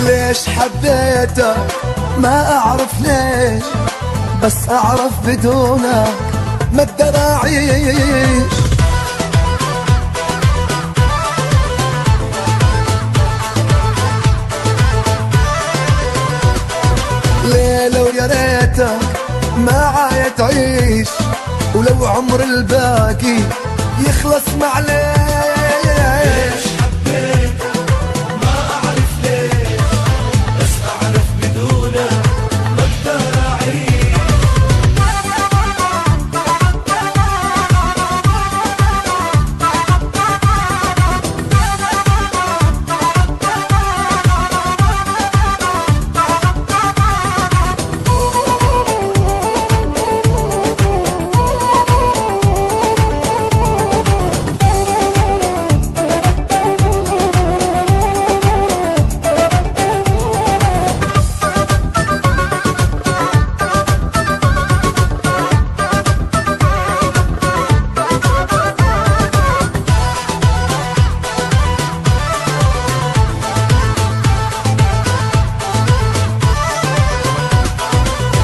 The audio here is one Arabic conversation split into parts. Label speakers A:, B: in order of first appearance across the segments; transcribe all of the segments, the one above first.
A: ليش حبيتك ما أعرف ليش، بس أعرف بدونك ما أقدر أعيش. ليلة ويا ريتك معايا تعيش، ولو عمر الباقي يخلص معليش.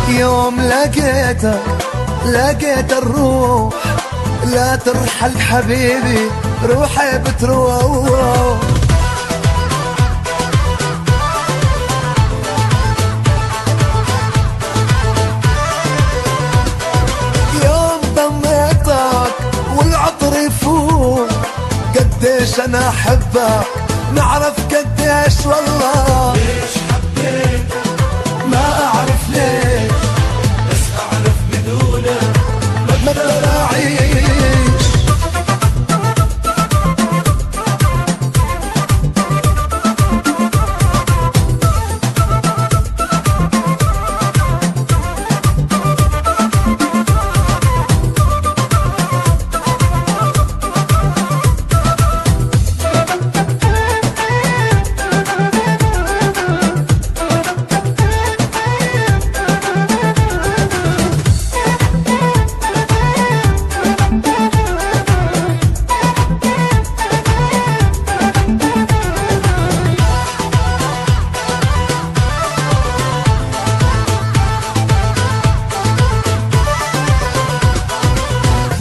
A: يوم لقيت الروح، لا ترحل حبيبي روحي بتروح. يوم ضميتك والعطر يفوق، قديش انا احبك نعرف قديش والله. ليش حبيتك ما اعرف ليش، بس اعرف بدونك ما اقدر اعيش.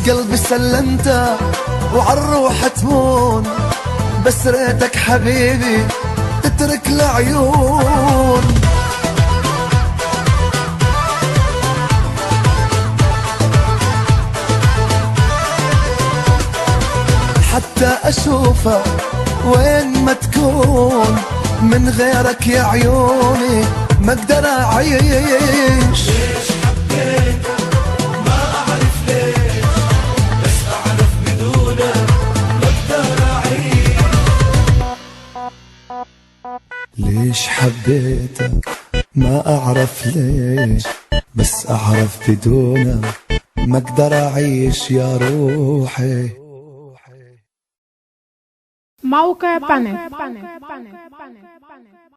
A: قلبي سلمته وعالروح تمون، بس ريتك حبيبي تترك العيون. حتى أشوفك وين ما تكون، من غيرك يا عيوني ما اقدر أعيش. ليش حبيتك ما أعرف ليش، بس أعرف بدونك ما أقدر أعيش يا روحي.
B: موقع بانك.